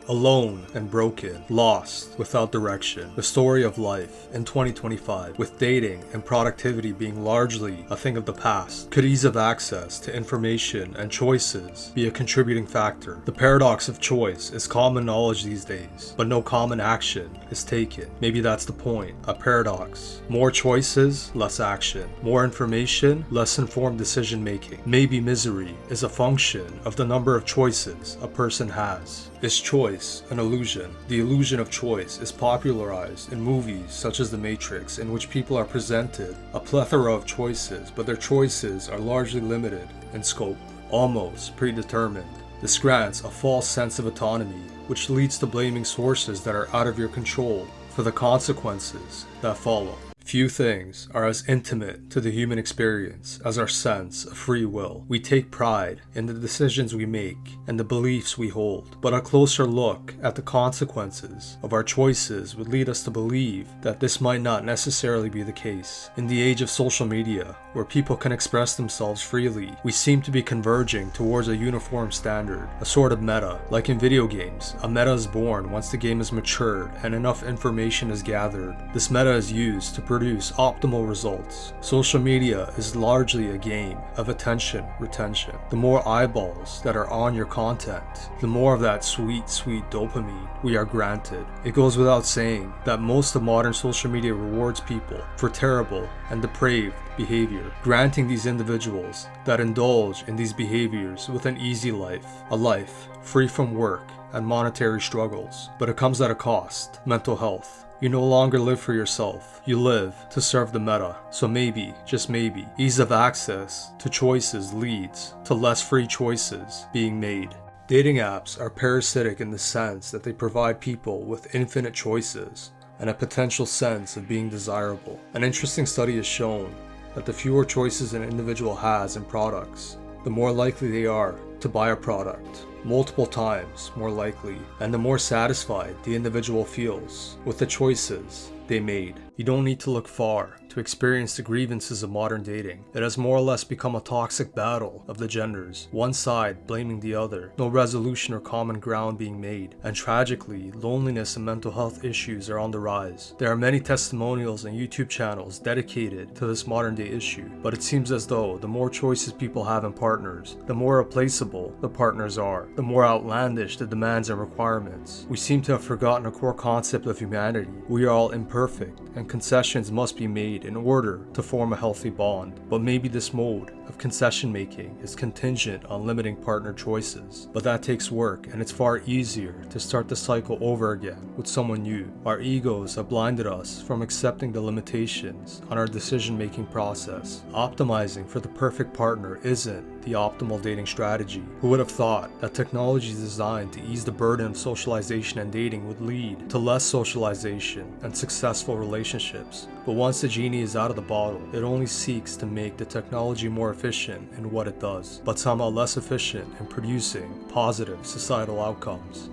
Alone and broken, lost, without direction. The story of life in 2025, with dating and productivity being largely a thing of the past. Could ease of access to information and choices be a contributing factor? The paradox of choice is common knowledge these days, but no common action is taken. Maybe that's the point, a paradox. More choices, less action. More information, less informed decision making. Maybe misery is a function of the number of choices a person has. Is choice an illusion? The illusion of choice is popularized in movies such as The Matrix, in which people are presented a plethora of choices, but their choices are largely limited in scope, almost predetermined. This grants a false sense of autonomy, which leads to blaming sources that are out of your control for the consequences that follow. Few things are as intimate to the human experience as our sense of free will. We take pride in the decisions we make and the beliefs we hold, but a closer look at the consequences of our choices would lead us to believe that this might not necessarily be the case. In the age of social media, where people can express themselves freely, we seem to be converging towards a uniform standard, a sort of meta. Like in video games, a meta is born once the game is matured and enough information is gathered. This meta is used to produce optimal results. Social media is largely a game of attention retention. The more eyeballs that are on your content, the more of that sweet dopamine we are granted. It goes without saying that most of modern social media rewards people for terrible and depraved behavior, granting these individuals that indulge in these behaviors with an easy life, a life free from work and monetary struggles. But it comes at a cost: mental health. You no longer live for yourself, you live to serve the meta. So maybe, just maybe, ease of access to choices leads to less free choices being made. Dating apps are parasitic in the sense that they provide people with infinite choices and a potential sense of being desirable. An interesting study has shown that the fewer choices an individual has in products, the more likely they are to buy a product. Multiple times more likely, and the more satisfied the individual feels with the choices they made. You don't need to look far to experience the grievances of modern dating. It has more or less become a toxic battle of the genders, one side blaming the other, no resolution or common ground being made, and tragically, loneliness and mental health issues are on the rise. There are many testimonials and YouTube channels dedicated to this modern day issue, but it seems as though the more choices people have in partners, the more replaceable the partners are, the more outlandish the demands and requirements. We seem to have forgotten a core concept of humanity. We are all imperfect, and concessions must be made in order to form a healthy bond. But maybe this mode of concession making is contingent on limiting partner choices. But that takes work, and it's far easier to start the cycle over again with someone new. Our egos have blinded us from accepting the limitations on our decision-making process. Optimizing for the perfect partner isn't the optimal dating strategy. Who would have thought that technology designed to ease the burden of socialization and dating would lead to less socialization and successful relationships? But once the genie is out of the bottle, it only seeks to make the technology more efficient in what it does, but somehow less efficient in producing positive societal outcomes.